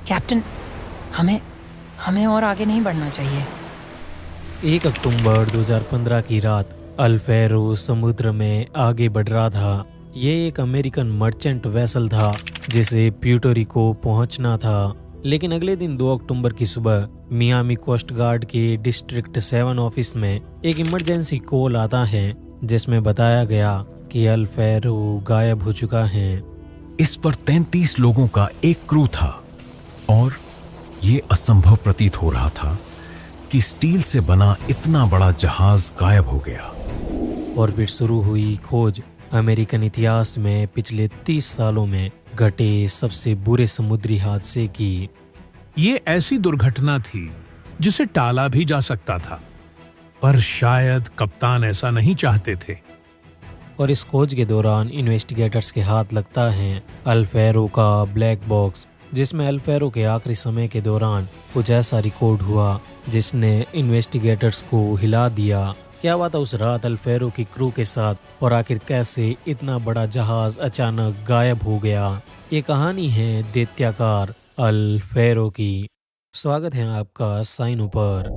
Captain, हमें हमें और आगे नहीं बढ़ना चाहिए। 1 अक्टूबर 2015 की रात अल फैरो समुद्र में आगे बढ़ रहा था। ये एक अमेरिकन मर्चेंट वेसल था जिसे प्यूर्टो रिको पहुंचना था। लेकिन अगले दिन 2 अक्टूबर की सुबह मियामी कोस्ट गार्ड के डिस्ट्रिक्ट 7 ऑफिस में एक इमरजेंसी कॉल आता है जिसमें बताया गया कि अल फैरो गायब हो चुका है। इस पर 33 लोगों का एक क्रू था और ये असंभव प्रतीत हो रहा था कि स्टील से बना इतना बड़ा जहाज गायब हो गया। और फिर शुरू हुई खोज अमेरिकन इतिहास में पिछले 30 सालों में घटे सबसे बुरे समुद्री हादसे की। ये ऐसी दुर्घटना थी जिसे टाला भी जा सकता था, पर शायद कप्तान ऐसा नहीं चाहते थे। और इस खोज के दौरान इन्वेस्टिगेटर्स के हाथ लगता है अल फैरो का ब्लैक बॉक्स, जिसमें अल फैरो के आखिरी समय के दौरान कुछ ऐसा रिकॉर्ड हुआ जिसने इन्वेस्टिगेटर्स को हिला दिया। क्या हुआ था उस रात अल फैरो की क्रू के साथ और आखिर कैसे इतना बड़ा जहाज अचानक गायब हो गया? ये कहानी है दैत्याकार अल फैरो की। स्वागत है आपका साइनों पर।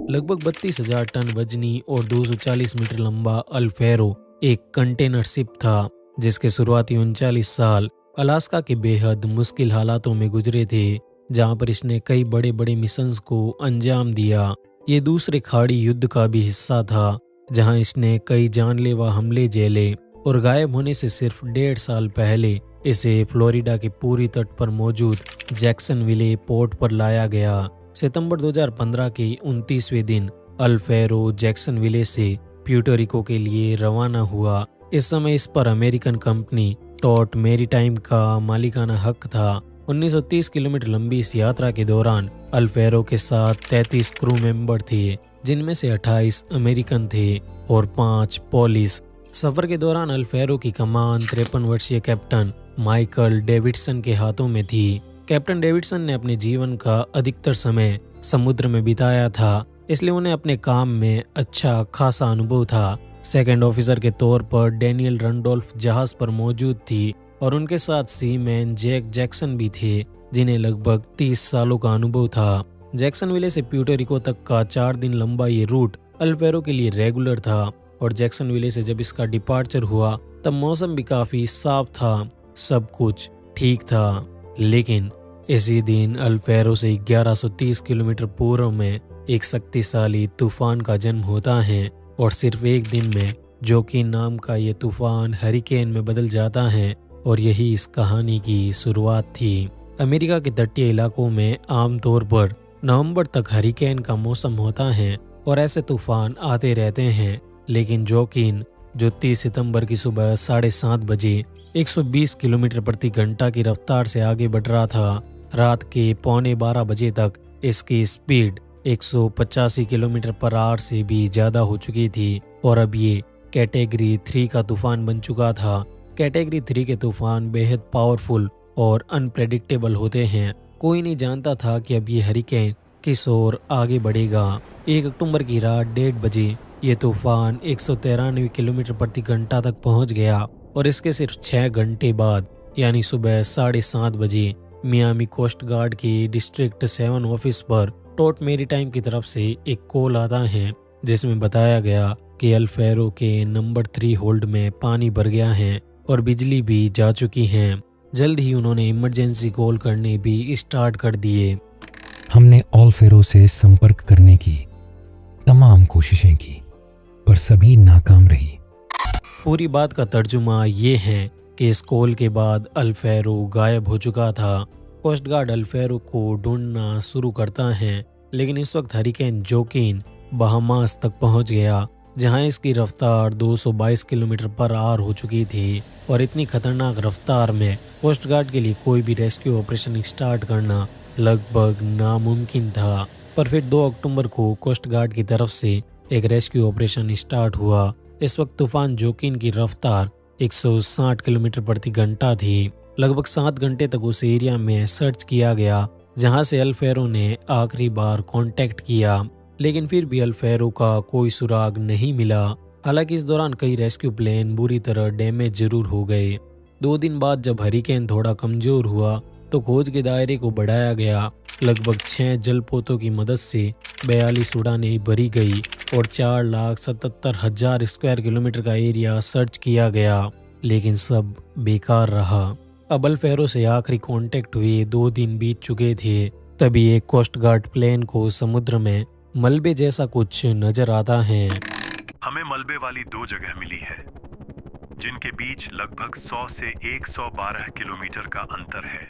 लगभग 32,000 टन वजनी और 240 मीटर लंबा अल फैरो एक कंटेनर शिप था जिसके शुरुआती 39 साल अलास्का के बेहद मुश्किल हालातों में गुजरे थे, जहां पर इसने कई बड़े बड़े मिशंस को अंजाम दिया। ये दूसरे खाड़ी युद्ध का भी हिस्सा था जहां इसने कई जानलेवा हमले झेले और गायब होने से सिर्फ 1.5 साल पहले इसे फ्लोरिडा के पूरी तट पर मौजूद जैक्सनविले पोर्ट पर लाया गया। सितंबर 2015 के 29वें दिन अल फैरो जैक्सनविले से प्यूर्टो रिको के लिए रवाना हुआ। इस समय इस पर अमेरिकन कंपनी टॉट मैरीटाइम का मालिकाना हक था। 1930 किलोमीटर लंबी इस यात्रा के दौरान अल फैरो के साथ 33 क्रू मेंबर थे, जिनमें से 28 अमेरिकन थे और 5 पोलिस। सफर के दौरान अल फैरो की कमान 53 वर्षीय कैप्टन माइकल डेविडसन के हाथों में थी। कैप्टन डेविडसन ने अपने जीवन का अधिकतर समय समुद्र में बिताया था, इसलिए उन्हें अपने काम में अच्छा खासा अनुभव था। सेकंड ऑफिसर के तौर पर डैनियल रंडोल्फ जहाज पर मौजूद थी और उनके साथ सीमैन जैक जैक्सन भी थे, जिन्हें लगभग 30 सालों का अनुभव था। जैक्सनविले से प्यूर्टो रिको तक का 4 दिन लंबा ये रूट अल फैरो के लिए रेगुलर था और जैक्सनविले से जब इसका डिपार्चर हुआ तब मौसम भी काफी साफ था, सब कुछ ठीक था। लेकिन इसी दिन अल फैरो से 1130 किलोमीटर पूर्व में एक शक्तिशाली तूफान का जन्म होता है और सिर्फ एक दिन में जोकिन नाम का ये तूफान हरिकेन में बदल जाता है और यही इस कहानी की शुरुआत थी। अमेरिका के तटीय इलाकों में आमतौर पर नवंबर तक हरिकेन का मौसम होता है और ऐसे तूफान आते रहते हैं, लेकिन जोकिन जो 30 सितंबर की सुबह 7:30 बजे 120 किलोमीटर प्रति घंटा की रफ्तार से आगे बढ़ रहा था, रात के 11:45 बजे तक इसकी स्पीड 185 किलोमीटर पर आवर से भी ज्यादा हो चुकी थी और अब ये कैटेगरी 3 का तूफान बन चुका था। कैटेगरी 3 के तूफान बेहद पावरफुल और अनप्रेडिक्टेबल होते हैं। कोई नहीं जानता था कि अब ये हरिकेन किस ओर आगे बढ़ेगा। 1 अक्टूबर की रात 1:30 बजे ये तूफान 193 किलोमीटर प्रति घंटा तक पहुंच गया और इसके सिर्फ 6 घंटे बाद यानी सुबह 7:30 बजे मियामी कोस्ट गार्ड की डिस्ट्रिक्ट 7 ऑफिस पर टॉट मैरीटाइम की तरफ से एक कॉल आता है जिसमें बताया गया कि अल फैरो के नंबर 3 होल्ड में पानी भर गया है और बिजली भी जा चुकी है। जल्द ही उन्होंने इमरजेंसी कॉल करने भी स्टार्ट कर दिए। हमने अल फैरो से संपर्क करने की तमाम कोशिशें की पर सभी नाकाम रही। पूरी बात का तर्जुमा ये है कि इस कॉल के बाद अल फैरो गायब हो चुका था। कोस्ट गार्ड अल फैरो को ढूंढना शुरू करता है, लेकिन इस वक्त हरिकेन जोकिन बहामास तक पहुंच गया, जहां इसकी रफ्तार 222 किलोमीटर पर आवर हो चुकी थी और इतनी खतरनाक रफ्तार में कोस्ट गार्ड के लिए कोई भी रेस्क्यू ऑपरेशन स्टार्ट करना लगभग नामुमकिन था। पर फिर 2 अक्टूबर को कोस्ट गार्ड की तरफ से एक रेस्क्यू ऑपरेशन स्टार्ट हुआ। इस वक्त तूफान जोकिन की रफ्तार 160 किलोमीटर प्रति घंटा थी। लगभग 7 घंटे तक उस एरिया में सर्च किया गया जहां से अल फैरो ने आखिरी बार कांटेक्ट किया, लेकिन फिर भी अल फैरो का कोई सुराग नहीं मिला। हालांकि इस दौरान कई रेस्क्यू प्लेन बुरी तरह डैमेज जरूर हो गए। 2 दिन बाद जब हरिकेन थोड़ा कमजोर हुआ तो खोज के दायरे को बढ़ाया गया। लगभग 6 जलपोतों की मदद से 42 उड़ानें भरी गई और 4,77,000 स्क्वायर किलोमीटर का एरिया सर्च किया गया, लेकिन सब बेकार रहा। अब अल फैरो से आखिरी कांटेक्ट हुए 2 दिन बीत चुके थे। तभी एक कोस्ट गार्ड प्लेन को समुद्र में मलबे जैसा कुछ नजर आता है। हमें मलबे वाली 2 जगह मिली है, जिनके बीच लगभग 100 से 112 किलोमीटर का अंतर है।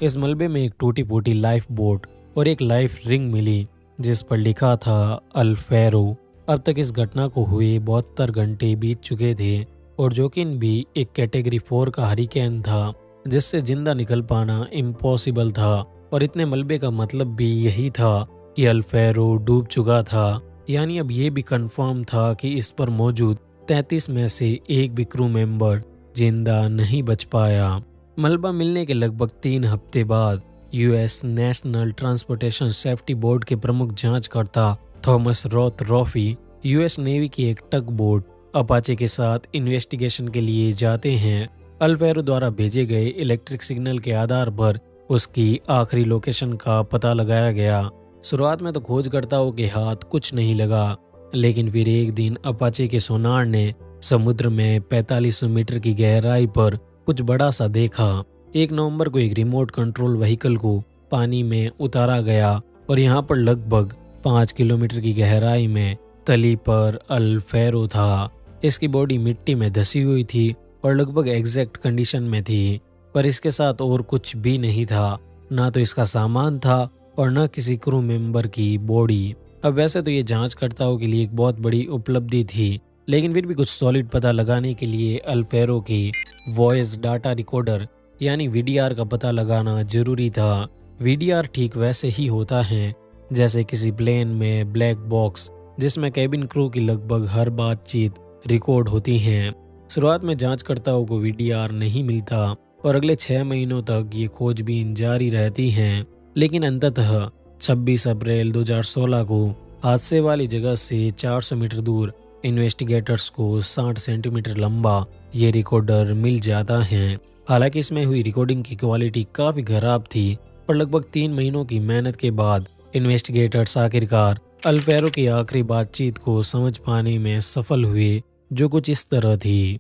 इस मलबे में एक टूटी फूटी लाइफ बोट और एक लाइफ रिंग मिली, जिस पर लिखा था अल फैरो। अब तक इस घटना को हुए 72 घंटे बीत चुके थे और जोकिन भी एक कैटेगरी 4 का हरिकेन था, जिससे जिंदा निकल पाना इम्पॉसिबल था। और इतने मलबे का मतलब भी यही था कि अल फैरो डूब चुका था। यानी अब ये भी कंफर्म था कि इस पर मौजूद 33 में से एक भी क्रू मेंबर जिंदा नहीं बच पाया। मलबा मिलने के लगभग 3 हफ्ते बाद US national transportation safety board के प्रमुख जांचकर्ता थॉमस रोथ रॉफी यूएस नेवी की एक टग बोट अपाचे के साथ इन्वेस्टिगेशन के लिए जाते हैं। अल फैरो द्वारा भेजे गए इलेक्ट्रिक सिग्नल के आधार पर उसकी आखिरी लोकेशन का पता लगाया गया। शुरुआत में तो खोजकर्ताओं के हाथ कुछ नहीं लगा, लेकिन फिर एक दिन अपाचे के सोनार ने समुद्र में 4500 मीटर की गहराई पर कुछ बड़ा सा देखा। 1 नवंबर को एक रिमोट कंट्रोल व्हीकल को पानी में उतारा गया और यहाँ पर लगभग 5 किलोमीटर की गहराई में तली पर अल फैरो था। इसकी बॉडी मिट्टी में धसी हुई थी और लगभग एग्जैक्ट कंडीशन में थी, पर इसके साथ और कुछ भी नहीं था। ना तो इसका सामान था और न किसी क्रू मेंबर की बॉडी। अब वैसे तो ये जांचकर्ताओं के लिए एक बहुत बड़ी उपलब्धि थी, लेकिन फिर भी कुछ सॉलिड पता लगाने के लिए अल फैरो की वॉइस डाटा रिकॉर्डर यानी वीडीआर का पता लगाना जरूरी था। वीडीआर ठीक वैसे ही होता है जैसे किसी प्लेन में ब्लैक बॉक्स, जिसमें कैबिन क्रू की लगभग हर बातचीत रिकॉर्ड होती है। शुरुआत में जांचकर्ताओं को वीडीआर नहीं मिलता और अगले 6 महीनों तक ये खोजबीन जारी रहती है, लेकिन अंततः 26 अप्रैल 2016 को हादसे वाली जगह से 400 मीटर दूर इन्वेस्टिगेटर्स को 60 सेंटीमीटर लंबा ये रिकॉर्डर मिल जाता है। हालांकि इसमें हुई रिकॉर्डिंग की क्वालिटी काफी खराब थी, पर लगभग 3 महीनों की मेहनत के बाद इन्वेस्टिगेटर्स आखिरकार अल फैरो की आखिरी बातचीत को समझ पाने में सफल हुए, जो कुछ इस तरह थी।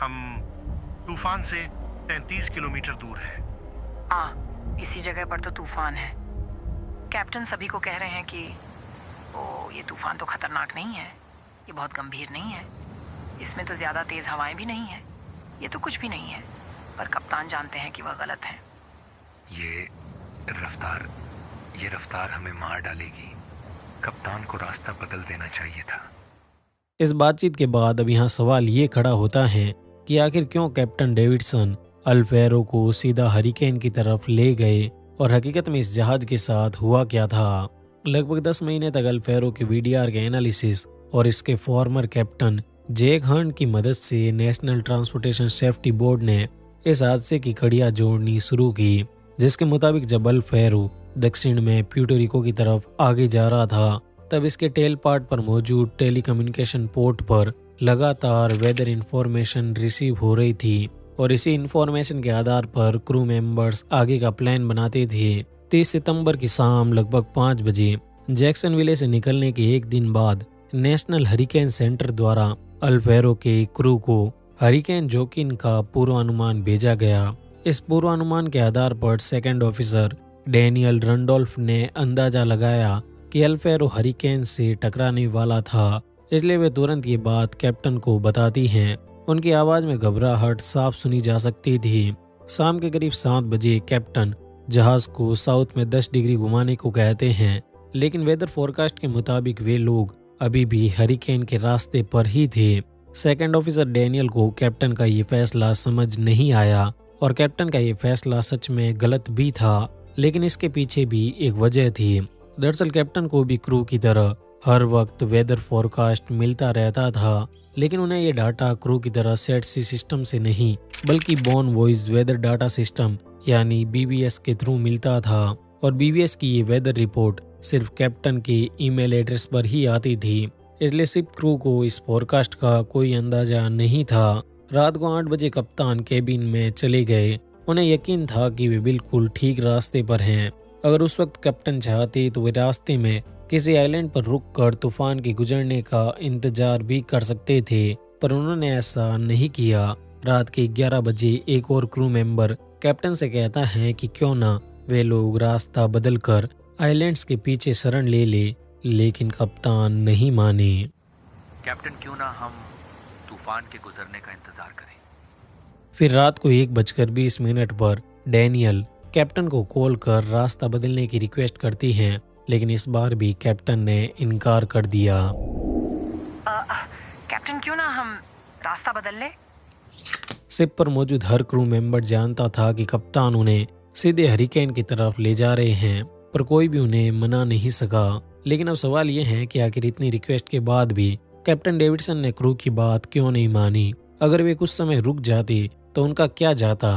हम तूफान से 33 किलोमीटर दूर है। हाँ, इसी जगह पर तो तूफान है। कैप्टन सभी को कह रहे हैं कि ये तूफान तो खतरनाक नहीं है, ये बहुत गंभीर नहीं है, इसमें तो ज़्यादा तेज़ हवाएं भी नहीं है, ये तो कुछ भी नहीं है। पर कप्तान जानते हैं कि वह गलत है। ये रफ्तार हमें मार डालेगी। कप्तान को रास्ता बदल देना चाहिए था। इस बातचीत के बाद अब यहाँ सवाल ये खड़ा होता है कि आखिर क्यों कैप्टन डेविडसन अल फैरो को सीधा हरिकेन की तरफ ले गए और हकीकत में इस जहाज के साथ हुआ क्या था। लगभग 10 महीने तक अल फैरो के वीडीआर के एनालिसिस और इसके फॉर्मर कैप्टन जैक हर्न की मदद से नेशनल ट्रांसपोर्टेशन सेफ्टी बोर्ड ने इस हादसे की कड़ियां जोड़नी शुरू की, जिसके मुताबिक जब अल फैरो दक्षिण में प्यूर्टो की तरफ आगे जा रहा था, तब इसके टेल पार्ट पर मौजूद टेलीकम्युनिकेशन पोर्ट पर लगातार वेदर इंफॉर्मेशन रिसीव हो रही थी और इसी इंफॉर्मेशन के आधार पर क्रू मेंबर्स आगे का प्लान बनाते थे। 30 सितंबर की शाम लगभग 5 बजे जैक्सनविले से निकलने के एक दिन बाद नेशनल हरिकेन सेंटर द्वारा अल फैरो के क्रू को हरिकेन जोकिन का पूर्वानुमान भेजा गया। इस पूर्वानुमान के आधार पर सेकंड ऑफिसर डैनियल रंडोल्फ ने अंदाजा लगाया कि अल फैरो हरिकेन से टकराने वाला था, इसलिए वे तुरंत ये बात कैप्टन को बताती हैं। उनकी आवाज में घबराहट साफ सुनी जा सकती थी। शाम के करीब 7 बजे कैप्टन जहाज को साउथ में 10 डिग्री घुमाने को कहते हैं, लेकिन वेदर फोरकास्ट के मुताबिक वे लोग अभी भी हरिकेन के रास्ते पर ही थे। सेकंड ऑफिसर डैनियल को कैप्टन का ये फैसला समझ नहीं आया और कैप्टन का ये फैसला सच में गलत भी था, लेकिन इसके पीछे भी एक वजह थी। दरअसल कैप्टन को भी क्रू की तरह हर वक्त वेदर फोरकास्ट मिलता रहता था, लेकिन उन्हें ये डाटा क्रू की तरह सेट सी सिस्टम से नहीं बल्कि bone voice weather data system यानी बीबीएस के थ्रू मिलता था और बीबीएस की ये वेदर रिपोर्ट सिर्फ कैप्टन के ईमेल एड्रेस पर ही आती थी, इसलिए शिप क्रू को इस फोरकास्ट का कोई अंदाजा नहीं था। रात को 8 बजे कप्तान केबिन में चले गए उन्हें यकीन था कि वे बिल्कुल ठीक रास्ते पर हैं। अगर उस वक्त कैप्टन चाहते तो वे रास्ते में किसी आइलैंड पर रुककर तूफान के गुजरने का इंतजार भी कर सकते थे, पर उन्होंने ऐसा नहीं किया। रात के 11 बजे एक और क्रू मेंबर कैप्टन से कहता है कि क्यों ना वे लोग रास्ता बदलकर आइलैंड्स के पीछे शरण ले, लेकिन कप्तान नहीं माने। कैप्टन, क्यों ना हम तूफान के गुजरने का इंतजार करें। फिर रात को 1:20 पर डैनियल कैप्टन को कॉल कर रास्ता बदलने की रिक्वेस्ट करती हैं, लेकिन इस बार भी कैप्टन ने इनकार कर दिया। कैप्टन, क्यों ना हम रास्ता बदल ले। शिप पर मौजूद हर क्रू मेंबर जानता था कि कप्तान उन्हें सीधे हरिकेन की तरफ ले जा रहे हैं, पर कोई भी उन्हें मना नहीं सका। लेकिन अब सवाल यह है कि आखिर इतनी रिक्वेस्ट के बाद भी कैप्टन डेविडसन ने क्रू की बात क्यों नहीं मानी। अगर वे कुछ समय रुक जाते तो उनका क्या जाता।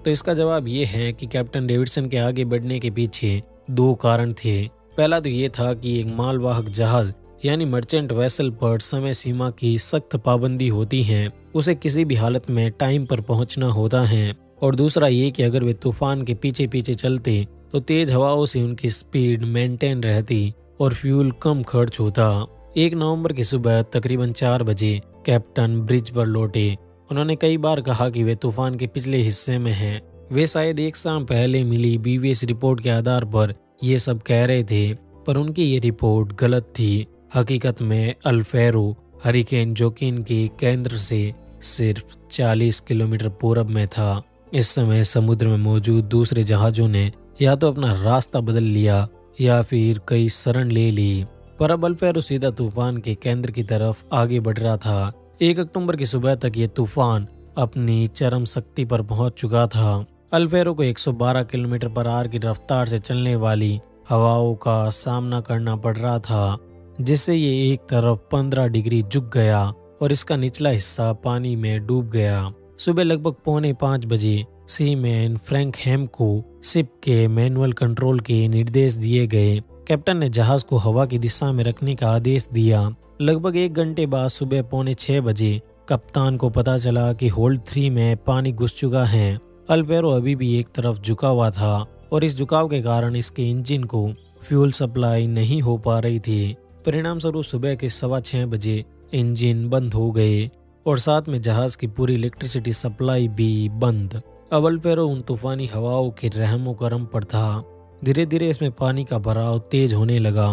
तो इसका जवाब ये है कि कैप्टन डेविडसन के आगे बढ़ने के पीछे 2 कारण थे। पहला तो ये था कि एक मालवाहक जहाज यानी मर्चेंट वेसल पर समय सीमा की सख्त पाबंदी होती है, उसे किसी भी हालत में टाइम पर पहुंचना होता है। और दूसरा ये कि अगर वे तूफान के पीछे पीछे चलते तो तेज हवाओं से उनकी स्पीड मेंटेन रहती और फ्यूल कम खर्च होता। 1 नवंबर की सुबह तकरीबन 4 बजे कैप्टन ब्रिज पर लौटे। उन्होंने कई बार कहा कि वे तूफान के पिछले हिस्से में हैं। वे शायद एक शाम पहले मिली बीवीएस रिपोर्ट के आधार पर ये सब कह रहे थे, पर उनकी ये रिपोर्ट गलत थी। हकीकत में अल्फेरो हरिकेन जोकिन के केंद्र से सिर्फ 40 किलोमीटर पूरब में था। इस समय समुद्र में मौजूद दूसरे जहाजों ने या तो अपना रास्ता बदल लिया या फिर कई शरण ले ली, पर अब अल्फेरो सीधा तूफान के केंद्र की तरफ आगे बढ़ रहा था। 1 अक्टूबर की सुबह तक ये तूफान अपनी चरम शक्ति पर पहुंच चुका था। अल्फेरो को 112 किलोमीटर पर आवर की रफ्तार से चलने वाली हवाओं का सामना करना पड़ रहा था, जिससे ये एक तरफ 15 डिग्री झुक गया और इसका निचला हिस्सा पानी में डूब गया। सुबह लगभग 4:45 बजे सीमैन फ्रैंक हैम को शिप के मैनुअल कंट्रोल के निर्देश दिए गए। कैप्टन ने जहाज को हवा की दिशा में रखने का आदेश दिया। लगभग 1 घंटे बाद सुबह 5:45 बजे कप्तान को पता चला कि होल्ड 3 में पानी घुस चुका है। अल्फेरो अभी भी एक तरफ झुका हुआ था और इस झुकाव के कारण इसके इंजन को फ्यूल सप्लाई नहीं हो पा रही थी। परिणाम स्वरूप सुबह के 6:15 बजे इंजन बंद हो गए और साथ में जहाज की पूरी इलेक्ट्रिसिटी सप्लाई भी बंद। अब अल्फेरो उन तूफानी हवाओं के रहमो करम पर था। धीरे धीरे इसमें पानी का भराव तेज होने लगा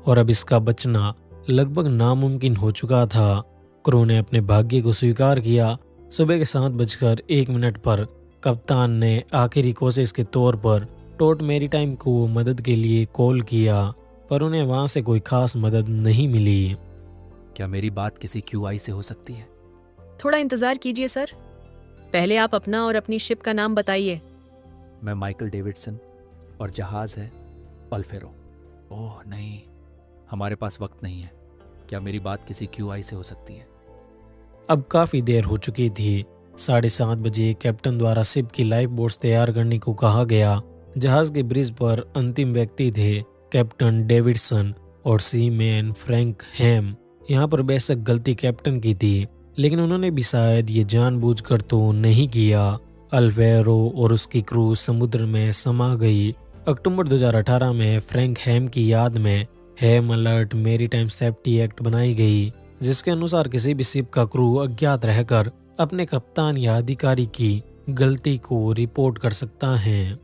और अब इसका बचना लगभग नामुमकिन हो चुका था। क्रू ने अपने भाग्य को स्वीकार किया। सुबह के 7:01 पर कप्तान ने आखिरी कोशिश के तौर पर टोट मैरीटाइम को मदद के लिए कॉल किया, पर उन्हें वहां से कोई खास मदद नहीं मिली। क्या मेरी बात किसी क्यूआई से हो सकती है? थोड़ा इंतजार कीजिए सर, पहले आप अपना और अपनी शिप का नाम बताइए। मैं माइकल डेविडसन और जहाज है अल्फेरो। ओह नहीं, हमारे पास वक्त नहीं है। क्या मेरी बात किसी क्यूआई से हो सकती है? अब काफी देर हो चुकी थी। 7:30 बजे कैप्टन द्वारा शिप की लाइफ बोट्स तैयार करने को कहा गया। जहाज के ब्रिज पर अंतिम व्यक्ति थे कैप्टन डेविडसन और सीमैन फ्रैंक हैम। यहाँ पर बेशक गलती कैप्टन की थी, लेकिन उन्होंने भी शायद ये जानबूझकर तो नहीं किया। अल्फेरो और उसकी क्रू समुद्र में समा गई। अक्टूबर 2018 में फ्रैंक हैम की याद में हैम अलर्ट मैरीटाइम सेफ्टी एक्ट बनाई गई, जिसके अनुसार किसी भी शिप का क्रू अज्ञात रहकर अपने कप्तान या अधिकारी की गलती को रिपोर्ट कर सकता है।